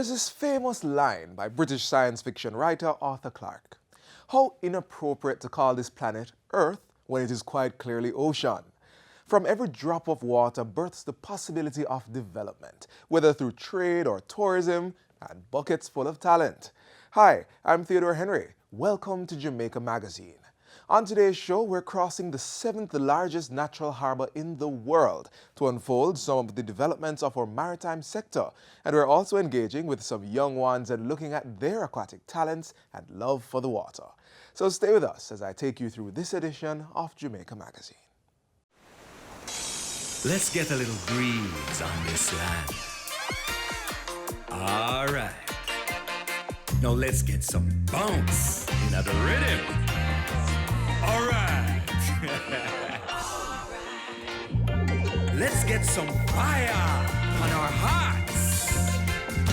There's this famous line by British science fiction writer Arthur Clarke. How inappropriate to call this planet Earth when it is quite clearly ocean. From every drop of water births the possibility of development, whether through trade or tourism, and buckets full of talent. Hi, I'm Theodore Henry. Welcome to Jamaica Magazine. On today's show, we're crossing the 7th largest natural harbor in the world to unfold some of the developments of our maritime sector. And we're also engaging with some young ones and looking at their aquatic talents and love for the water. So stay with us as I take you through this edition of Jamaica Magazine. Let's get a little breeze on this land. All right. Now let's get some bounce in the rhythm. All right. Let's get some fire on our hearts.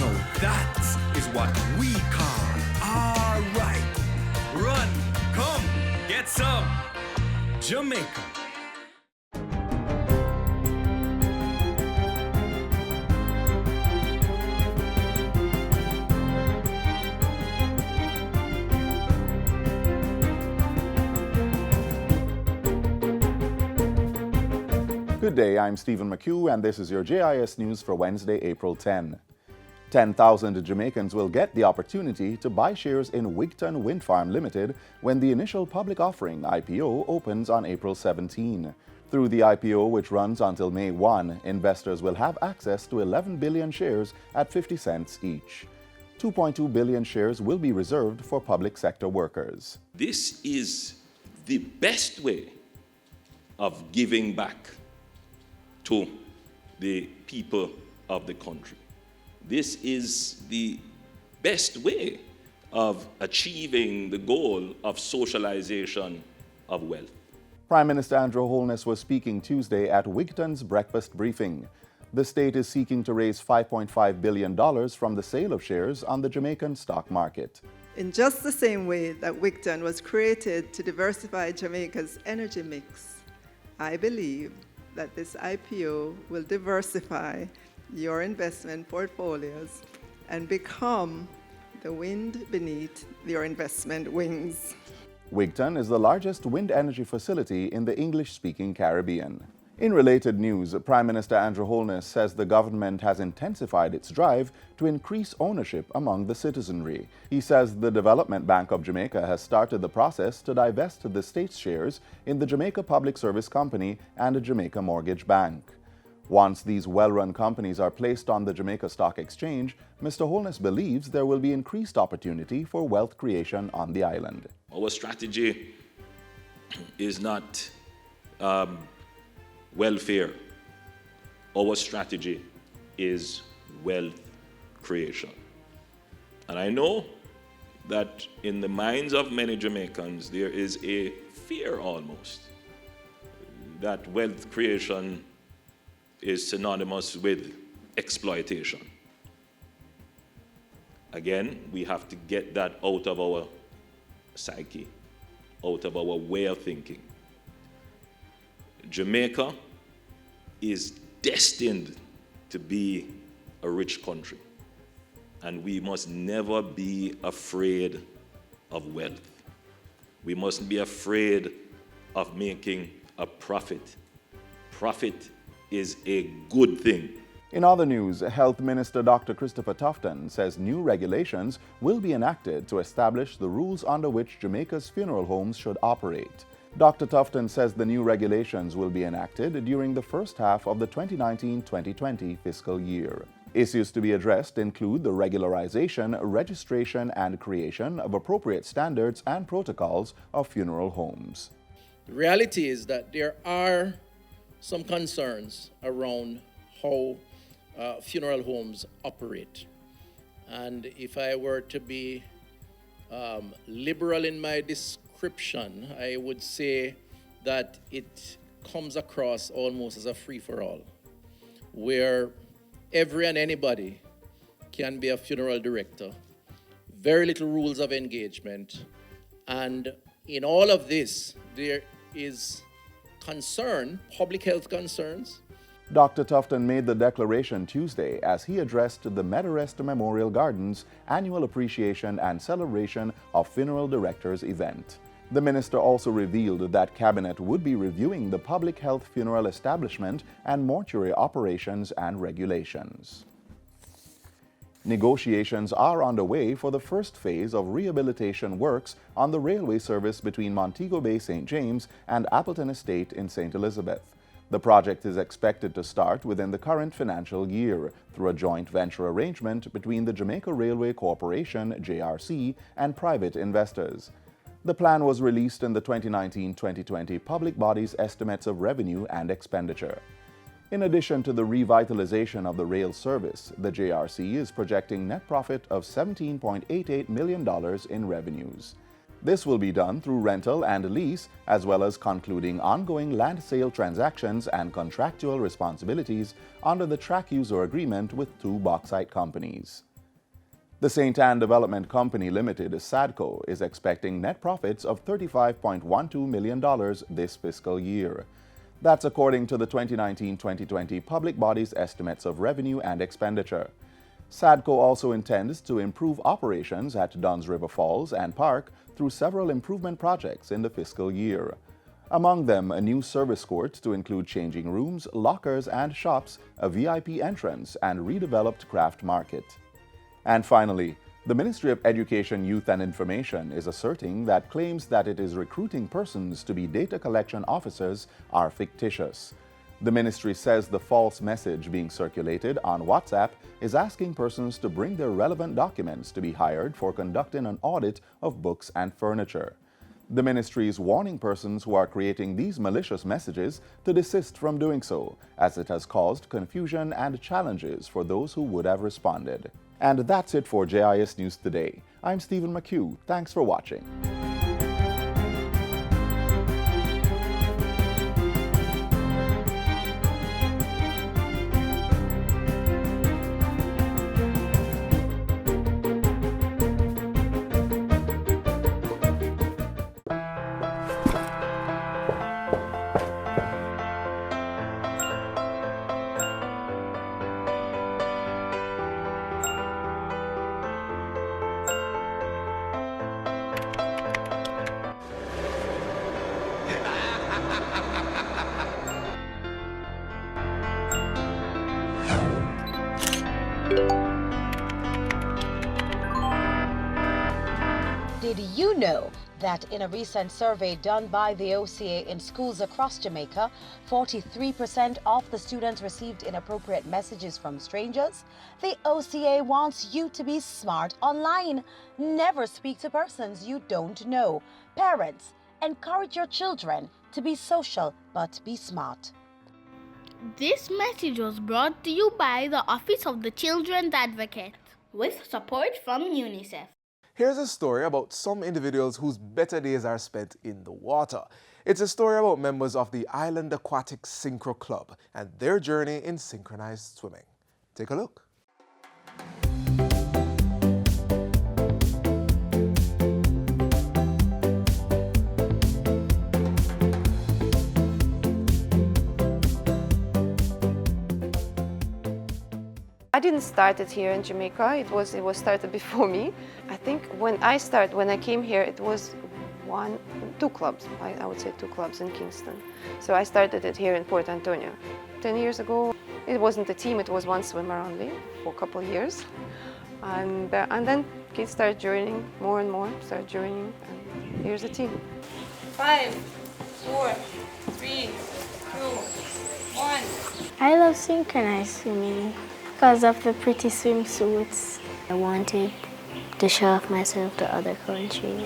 Now that is what we call all right. Run, come, get some Jamaica. Good day, I'm Stephen McHugh, and this is your JIS News for Wednesday, April 10. 10,000 Jamaicans will get the opportunity to buy shares in Wigton Windfarm Limited when the initial public offering IPO opens on April 17. Through the IPO, which runs until May 1, investors will have access to 11 billion shares at 50 cents each. 2.2 billion shares will be reserved for public sector workers. This is the best way of giving back to the people of the country. This is the best way of achieving the goal of socialization of wealth. Prime Minister Andrew Holness was speaking Tuesday at Wigton's breakfast briefing. The state is seeking to raise $5.5 billion from the sale of shares on the Jamaican stock market. In just the same way that Wigton was created to diversify Jamaica's energy mix, I believe that this IPO will diversify your investment portfolios and become the wind beneath your investment wings. Wigton is the largest wind energy facility in the English-speaking Caribbean. In related news, Prime Minister Andrew Holness says the government has intensified its drive to increase ownership among the citizenry. He says the Development Bank of Jamaica has started the process to divest the state's shares in the Jamaica Public Service Company and the Jamaica Mortgage Bank. Once these well-run companies are placed on the Jamaica Stock Exchange, Mr. Holness believes there will be increased opportunity for wealth creation on the island. Our strategy is not welfare. Our strategy is wealth creation. And I know that in the minds of many Jamaicans, there is a fear almost that wealth creation is synonymous with exploitation. Again, we have to get that out of our psyche, out of our way of thinking. Jamaica is destined to be a rich country, and we must never be afraid of wealth. We mustn't be afraid of making a profit. Profit is a good thing. In other news, Health Minister Dr. Christopher Tufton says new regulations will be enacted to establish the rules under which Jamaica's funeral homes should operate. Dr. Tufton says the new regulations will be enacted during the first half of the 2019-2020 fiscal year. Issues to be addressed include the regularization, registration, and creation of appropriate standards and protocols of funeral homes. The reality is that there are some concerns around how funeral homes operate. And if I were to be liberal in my description, I would say that it comes across almost as a free-for-all, where every and anybody can be a funeral director, very little rules of engagement, and in all of this, there is concern, public health concerns. Dr. Tufton made the declaration Tuesday as he addressed the Medarest Memorial Gardens annual appreciation and celebration of funeral directors event. The minister also revealed that Cabinet would be reviewing the public health funeral establishment and mortuary operations and regulations. Negotiations are underway for the first phase of rehabilitation works on the railway service between Montego Bay St. James and Appleton Estate in St. Elizabeth. The project is expected to start within the current financial year through a joint venture arrangement between the Jamaica Railway Corporation, JRC, and private investors. The plan was released in the 2019-2020 Public Bodies Estimates of Revenue and Expenditure. In addition to the revitalization of the rail service, the JRC is projecting net profit of $17.88 million in revenues. This will be done through rental and lease, as well as concluding ongoing land sale transactions and contractual responsibilities under the track user agreement with two bauxite companies. The St. Anne Development Company Limited, SADCo, is expecting net profits of $35.12 million this fiscal year. That's according to the 2019-2020 Public Bodies Estimates of Revenue and Expenditure. SADCo also intends to improve operations at Duns River Falls and Park through several improvement projects in the fiscal year. Among them, a new service court to include changing rooms, lockers and shops, a VIP entrance, and redeveloped craft market. And finally, the Ministry of Education, Youth and Information is asserting that claims that it is recruiting persons to be data collection officers are fictitious. The ministry says the false message being circulated on WhatsApp is asking persons to bring their relevant documents to be hired for conducting an audit of books and furniture. The ministry is warning persons who are creating these malicious messages to desist from doing so, as it has caused confusion and challenges for those who would have responded. And that's it for JIS News Today. I'm Stephen McHugh. Thanks for watching. Did you know that in a recent survey done by the OCA in schools across Jamaica, 43% of the students received inappropriate messages from strangers? The OCA wants you to be smart online. Never speak to persons you don't know. Parents, encourage your children to be social but be smart. This message was brought to you by the Office of the Children's Advocate with support from UNICEF. Here's a story about some individuals whose better days are spent in the water. It's a story about members of the Island Aquatic Synchro Club and their journey in synchronized swimming. Take a look. I didn't start it here in Jamaica. It was started before me. I think when I came here, it was two clubs. I would say two clubs in Kingston. So I started it here in Port Antonio. 10 years ago, it wasn't a team. It was one swimmer only for a couple of years, and then kids started joining more and more. Started joining, and here's a team. 5, 4, 3, 2, 1. I love synchronized swimming because of the pretty swimsuits. I wanted to show off myself to other countries.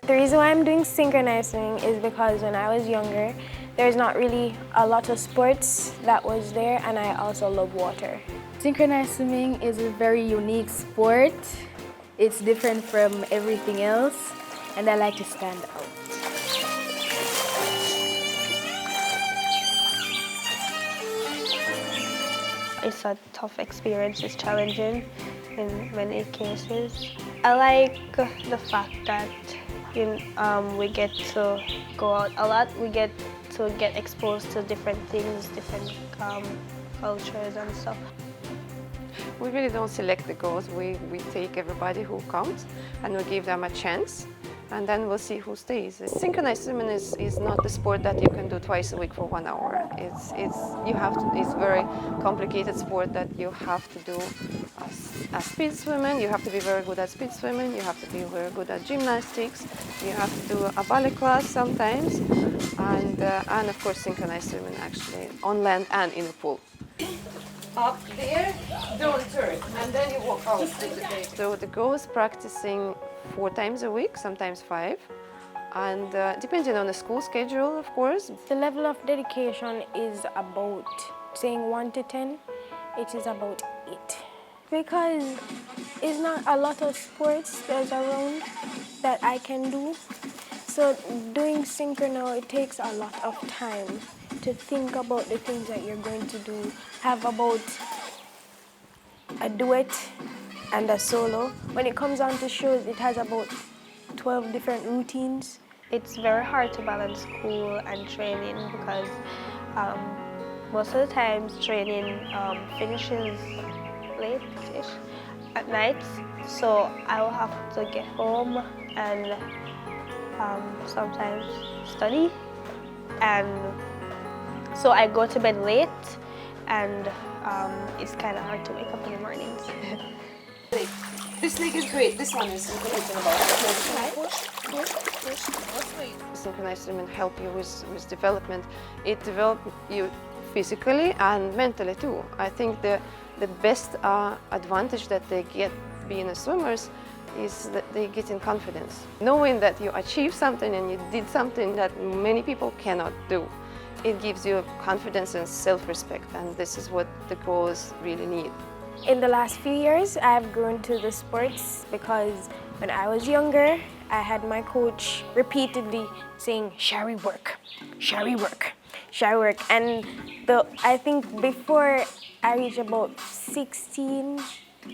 The reason why I'm doing synchronized swimming is because when I was younger, there's not really a lot of sports that was there, and I also love water. Synchronized swimming is a very unique sport. It's different from everything else, and I like to stand out. It's a tough experience, it's challenging in many cases. I like the fact that we get to go out a lot. We get to get exposed to different things, different cultures and stuff. We really don't select the girls. We take everybody who comes and we give them a chance, and then we'll see who stays. Synchronized swimming is not a sport that you can do twice a week for 1 hour. It's a very complicated sport that you have to do as speed swimming. You have to be very good at speed swimming. You have to be very good at gymnastics. You have to do a ballet class sometimes, and of course synchronized swimming actually on land and in a pool. Up there, don't turn, and then you walk out. So the girls practicing 4 times a week, sometimes 5, and depending on the school schedule, of course. The level of dedication is about, saying 1 to 10, it is about 8. Because it's not a lot of sports there's around that I can do. So doing synchrono, it takes a lot of time to think about the things that you're going to do. Have about a duet and a solo. When it comes down to shows, it has about 12 different routines. It's very hard to balance school and training because most of the times training finishes late-ish at night. So I will have to get home and sometimes study. And so I go to bed late, and it's kind of hard to wake up in the mornings. This leg is great. This one is Synchronized swimming help you with development. It develops you physically and mentally too. I think the best advantage that they get being a swimmers is that they get in confidence. Knowing that you achieved something and you did something that many people cannot do. It gives you confidence and self-respect, and this is what the girls really need. In the last few years, I've grown to the sports because when I was younger, I had my coach repeatedly saying, "Shall we work? Shall we work? Shall we work?" And I think before I reached about 16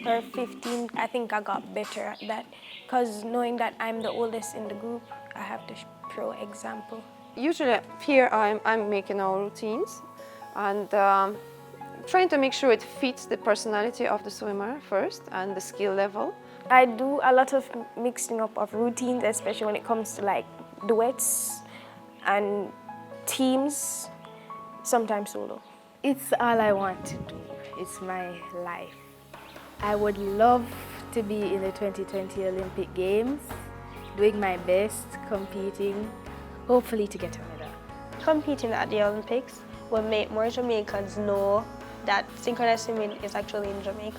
or 15, I think I got better at that because knowing that I'm the oldest in the group, I have to show example. Usually here I'm making our routines and trying to make sure it fits the personality of the swimmer first and the skill level. I do a lot of mixing up of routines, especially when it comes to like duets and teams, sometimes solo. It's all I want to do. It's my life. I would love to be in the 2020 Olympic Games, doing my best, competing, hopefully to get a medal. Competing at the Olympics will make more Jamaicans know that synchronized swimming is actually in Jamaica.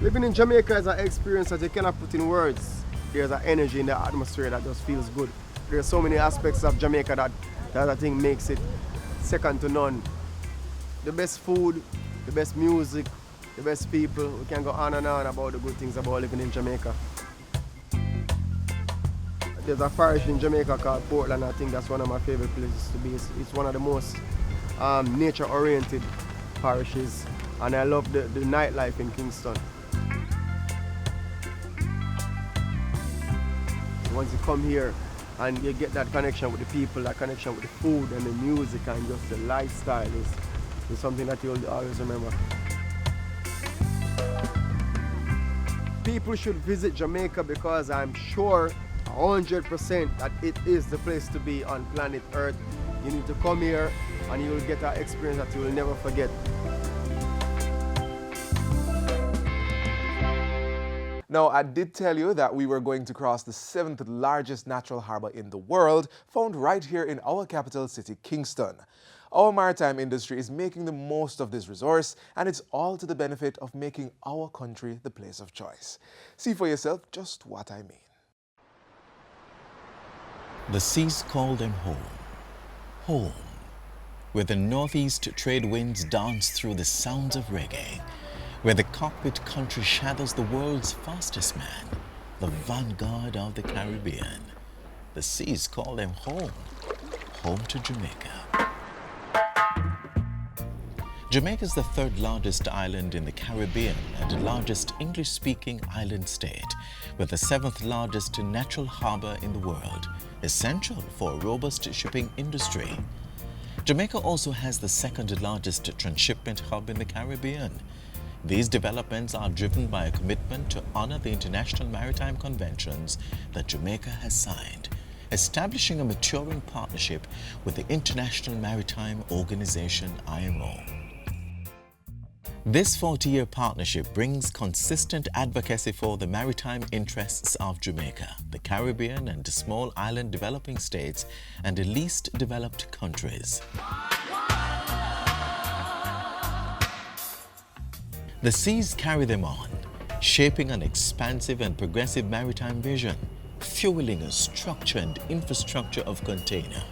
Living in Jamaica is an experience that you cannot put in words. There's an energy in the atmosphere that just feels good. There's so many aspects of Jamaica that I think makes it second to none. The best food, the best music, the best people. We can go on and on about the good things about living in Jamaica. There's a parish in Jamaica called Portland. I think that's one of my favorite places to be. It's one of the most nature-oriented parishes, and I love the nightlife in Kingston. Once you come here and you get that connection with the people, that connection with the food and the music and just the lifestyle is something that you'll always remember. People should visit Jamaica because I'm sure 100% that it is the place to be on planet Earth. You need to come here and you'll get an experience that you will never forget. Now, I did tell you that we were going to cross the 7th largest natural harbor in the world, found right here in our capital city, Kingston. Our maritime industry is making the most of this resource, and it's all to the benefit of making our country the place of choice. See for yourself just what I mean. The seas call them home. Home. Where the northeast trade winds dance through the sounds of reggae. Where the cockpit country shadows the world's fastest man, the vanguard of the Caribbean. The seas call them home, home to Jamaica. Jamaica is the third largest island in the Caribbean and the largest English-speaking island state, with the seventh largest natural harbor in the world, essential for a robust shipping industry. Jamaica also has the second largest transshipment hub in the Caribbean. These developments are driven by a commitment to honor the international maritime conventions that Jamaica has signed, establishing a maturing partnership with the International Maritime Organization, IMO. This 40-year partnership brings consistent advocacy for the maritime interests of Jamaica, the Caribbean and small island developing states, and the least developed countries. The seas carry them on, shaping an expansive and progressive maritime vision, fueling a structure and infrastructure of container,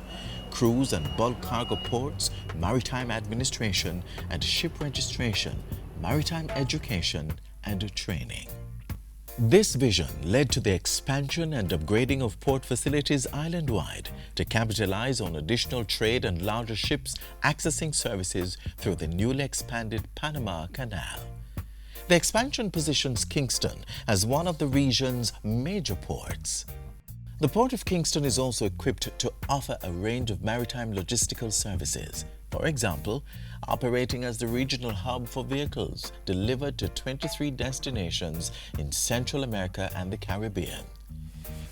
cruise and bulk cargo ports, maritime administration and ship registration, maritime education and training. This vision led to the expansion and upgrading of port facilities island-wide to capitalize on additional trade and larger ships accessing services through the newly expanded Panama Canal. The expansion positions Kingston as one of the region's major ports. The Port of Kingston is also equipped to offer a range of maritime logistical services, for example, operating as the regional hub for vehicles delivered to 23 destinations in Central America and the Caribbean.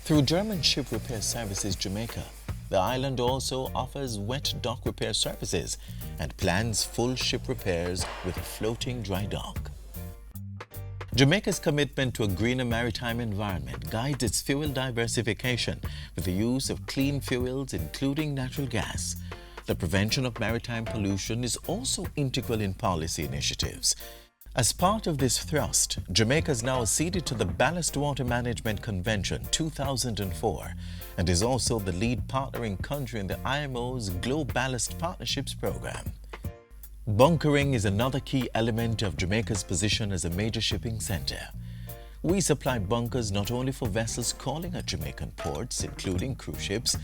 Through German Ship Repair Services Jamaica, the island also offers wet dock repair services and plans full ship repairs with a floating dry dock. Jamaica's commitment to a greener maritime environment guides its fuel diversification with the use of clean fuels, including natural gas. The prevention of maritime pollution is also integral in policy initiatives. As part of this thrust, Jamaica is now acceded to the Ballast Water Management Convention 2004 and is also the lead partnering country in the IMO's Global Ballast Partnerships Program. Bunkering is another key element of Jamaica's position as a major shipping center. We supply bunkers not only for vessels calling at Jamaican ports, including cruise ships,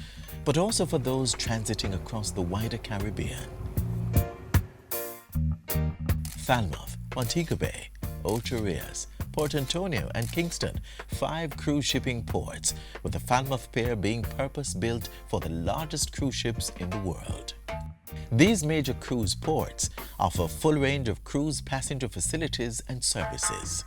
but also for those transiting across the wider Caribbean. Falmouth, Montego Bay, Ocho Rios, Port Antonio and Kingston, 5 cruise shipping ports, with the Falmouth Pier being purpose-built for the largest cruise ships in the world. These major cruise ports offer a full range of cruise passenger facilities and services.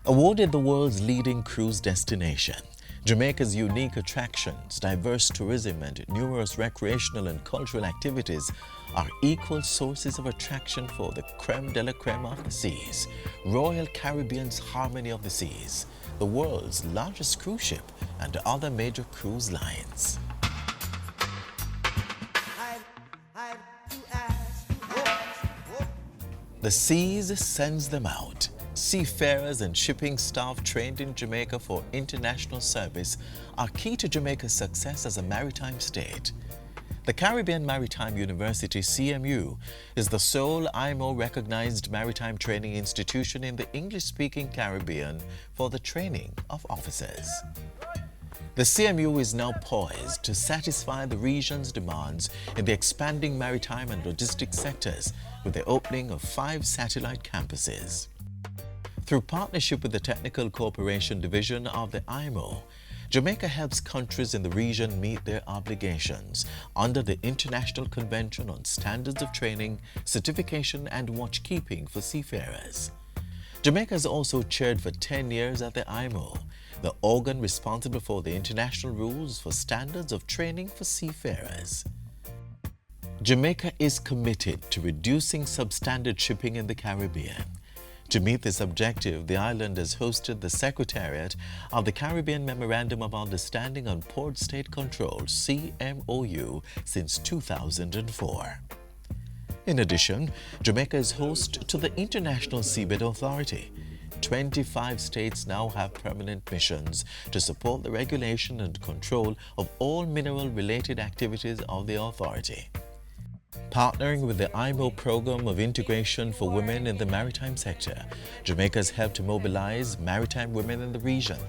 Awarded the world's leading cruise destination, Jamaica's unique attractions, diverse tourism and numerous recreational and cultural activities are equal sources of attraction for the creme de la creme of the seas, Royal Caribbean's Harmony of the Seas, the world's largest cruise ship and other major cruise lines. The seas sends them out. Seafarers and shipping staff trained in Jamaica for international service are key to Jamaica's success as a maritime state. The Caribbean Maritime University, CMU, is the sole IMO-recognized maritime training institution in the English-speaking Caribbean for the training of officers. The CMU is now poised to satisfy the region's demands in the expanding maritime and logistics sectors with the opening of 5 satellite campuses. Through partnership with the Technical Cooperation Division of the IMO, Jamaica helps countries in the region meet their obligations under the International Convention on Standards of Training, Certification and Watchkeeping for Seafarers. Jamaica has also chaired for 10 years at the IMO, the organ responsible for the international rules for standards of training for seafarers. Jamaica is committed to reducing substandard shipping in the Caribbean. To meet this objective, the island has hosted the Secretariat of the Caribbean Memorandum of Understanding on Port State Control, CMOU, since 2004. In addition, Jamaica is host to the International Seabed Authority. 25 states now have permanent missions to support the regulation and control of all mineral-related activities of the authority. Partnering with the IMO Program of Integration for Women in the Maritime Sector, Jamaica's helped to mobilize maritime women in the region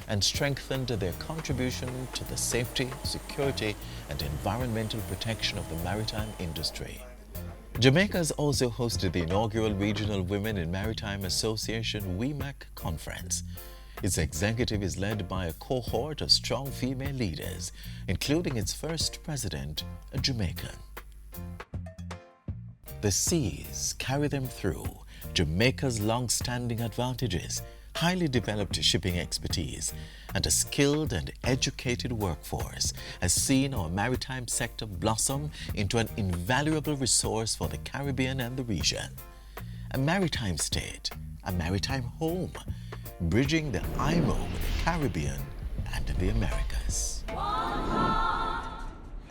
and strengthened their contribution to the safety, security, and environmental protection of the maritime industry. Jamaica has also hosted the inaugural Regional Women in Maritime Association WEMAC conference. Its executive is led by a cohort of strong female leaders, including its first president, a Jamaican. The seas carry them through. Jamaica's long-standing advantages, highly developed shipping expertise, and a skilled and educated workforce has seen our maritime sector blossom into an invaluable resource for the Caribbean and the region. A maritime state, a maritime home, bridging the IMO with the Caribbean and the Americas.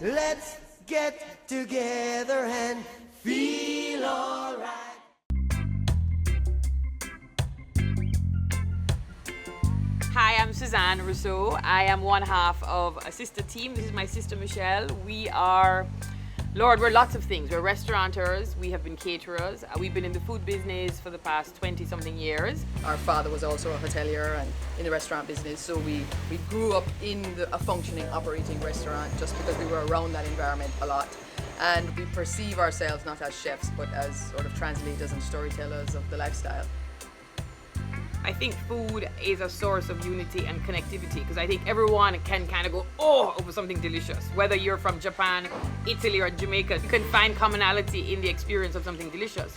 Let's get together and feel alright. Hi, I'm Suzanne Rousseau. I am one half of a sister team. This is my sister Michelle. We are, Lord, we're lots of things. We're restaurateurs, we have been caterers. We've been in the food business for the past 20-something years. Our father was also a hotelier and in the restaurant business, so we grew up in a functioning, operating restaurant just because we were around that environment a lot. And we perceive ourselves not as chefs, but as sort of translators and storytellers of the lifestyle. I think food is a source of unity and connectivity because I think everyone can kind of go, oh, over something delicious. Whether you're from Japan, Italy, or Jamaica, you can find commonality in the experience of something delicious.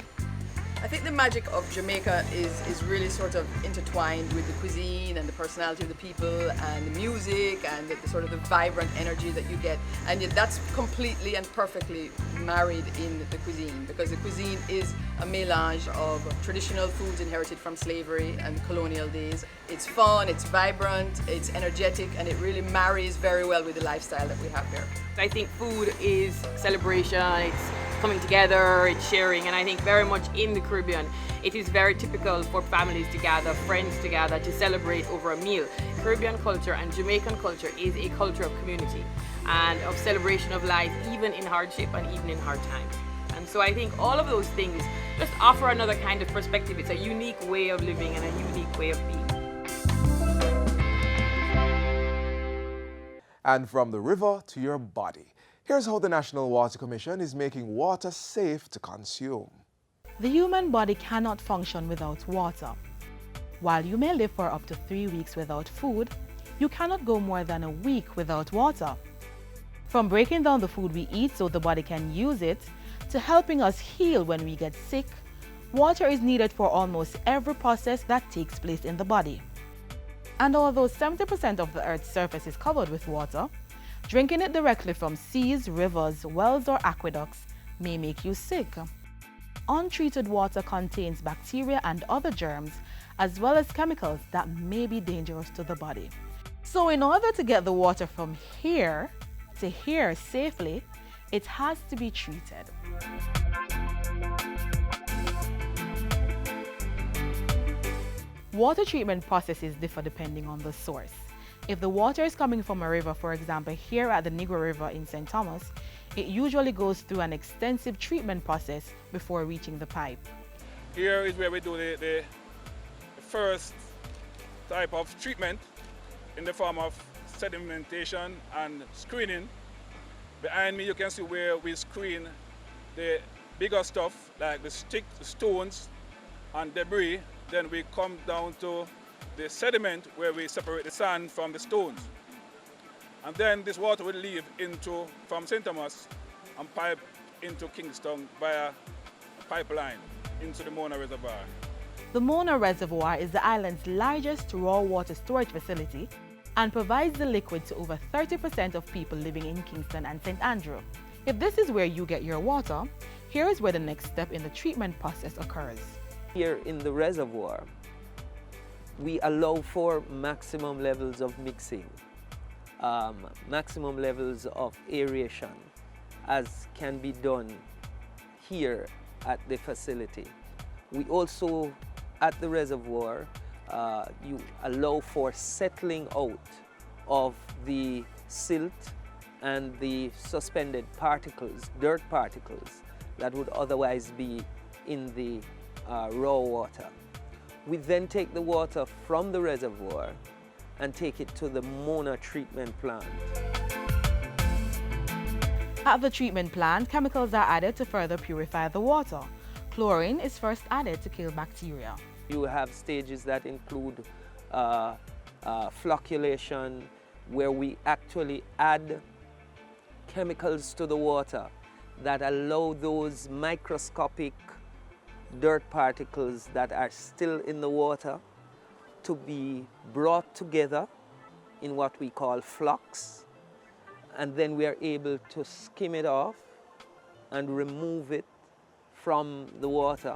I think the magic of Jamaica is really sort of intertwined with the cuisine and the personality of the people and the music and the sort of the vibrant energy that you get. And yet that's completely and perfectly married in the cuisine because the cuisine is a melange of traditional foods inherited from slavery and colonial days. It's fun, it's vibrant, it's energetic, and it really marries very well with the lifestyle that we have here. I think food is celebration, it's coming together, it's sharing, and I think very much in the Caribbean, it is very typical for families to gather, friends to gather, to celebrate over a meal. Caribbean culture and Jamaican culture is a culture of community and of celebration of life, even in hardship and even in hard times. And so I think all of those things just offer another kind of perspective. It's a unique way of living and a unique way of being. And from the river to your body. Here's how the National Water Commission is making water safe to consume. The human body cannot function without water. While you may live for up to 3 weeks without food, you cannot go more than a week without water. From breaking down the food we eat so the body can use it, to helping us heal when we get sick, water is needed for almost every process that takes place in the body. And although 70% of the Earth's surface is covered with water, drinking it directly from seas, rivers, wells, or aqueducts may make you sick. Untreated water contains bacteria and other germs, as well as chemicals that may be dangerous to the body. So in order to get the water from here to here safely, it has to be treated. Water treatment processes differ depending on the source. If the water is coming from a river, for example, here at the Negro River in St. Thomas, it usually goes through an extensive treatment process before reaching the pipe. Here is where we do the first type of treatment in the form of sedimentation and screening. Behind me you can see where we screen the bigger stuff like the sticks, the stones and debris. Then we come down to the sediment where we separate the sand from the stones. And then this water will leave from St. Thomas and pipe into Kingston via pipeline into the Mona Reservoir. The Mona Reservoir is the island's largest raw water storage facility and provides the liquid to over 30% of people living in Kingston and St. Andrew. If this is where you get your water, here is where the next step in the treatment process occurs. Here in the reservoir, we allow for maximum levels of mixing, maximum levels of aeration, as can be done here at the facility. We also, at the reservoir, you allow for settling out of the silt and the suspended particles, dirt particles, that would otherwise be in the raw water. We then take the water from the reservoir and take it to the Mona treatment plant. At the treatment plant, chemicals are added to further purify the water. Chlorine is first added to kill bacteria. You have stages that include flocculation, where we actually add chemicals to the water that allow those microscopic dirt particles that are still in the water to be brought together in what we call flocks, and then we are able to skim it off and remove it from the water.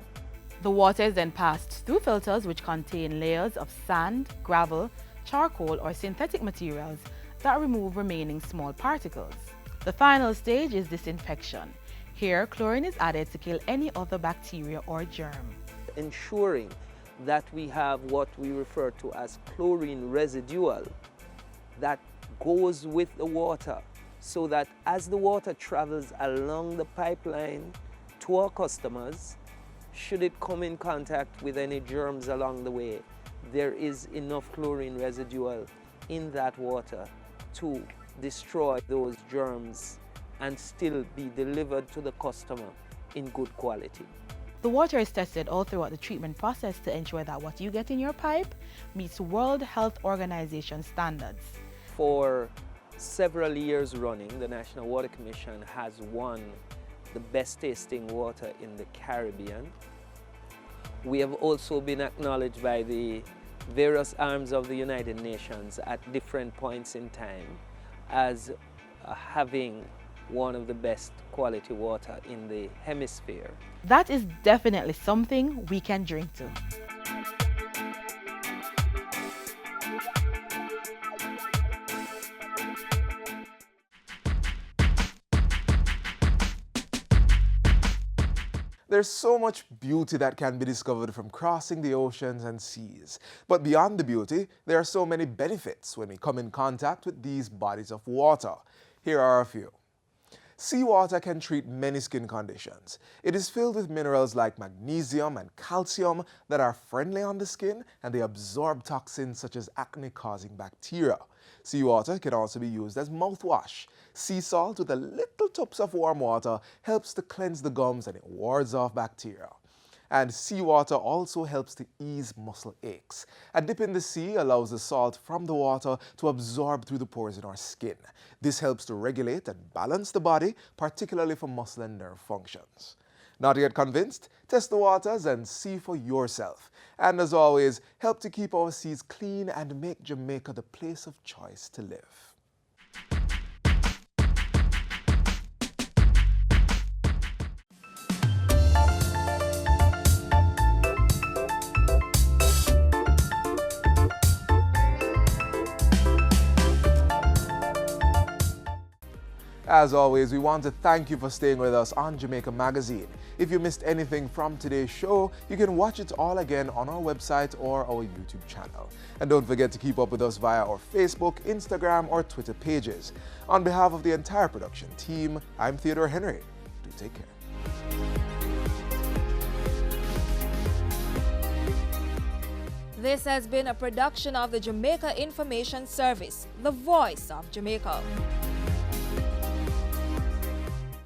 The water is then passed through filters which contain layers of sand, gravel, charcoal or synthetic materials that remove remaining small particles. The final stage is disinfection. Here, chlorine is added to kill any other bacteria or germ. Ensuring that we have what we refer to as chlorine residual that goes with the water, so that as the water travels along the pipeline to our customers, should it come in contact with any germs along the way, there is enough chlorine residual in that water to destroy those germs and still be delivered to the customer in good quality. The water is tested all throughout the treatment process to ensure that what you get in your pipe meets World Health Organization standards. For several years running, the National Water Commission has won the best tasting water in the Caribbean. We have also been acknowledged by the various arms of the United Nations at different points in time as having one of the best quality water in the hemisphere. That is definitely something we can drink to. There's so much beauty that can be discovered from crossing the oceans and seas. But beyond the beauty, there are so many benefits when we come in contact with these bodies of water. Here are a few. Seawater can treat many skin conditions. It is filled with minerals like magnesium and calcium that are friendly on the skin, and they absorb toxins such as acne-causing bacteria. Seawater can also be used as mouthwash. Sea salt with a little touch of warm water helps to cleanse the gums and it wards off bacteria. And seawater also helps to ease muscle aches. A dip in the sea allows the salt from the water to absorb through the pores in our skin. This helps to regulate and balance the body, particularly for muscle and nerve functions. Not yet convinced? Test the waters and see for yourself. And as always, help to keep our seas clean and make Jamaica the place of choice to live. As always, we want to thank you for staying with us on Jamaica Magazine. If you missed anything from today's show, you can watch it all again on our website or our YouTube channel. And don't forget to keep up with us via our Facebook, Instagram, or Twitter pages. On behalf of the entire production team, I'm Theodore Henry. Do take care. This has been a production of the Jamaica Information Service, the voice of Jamaica.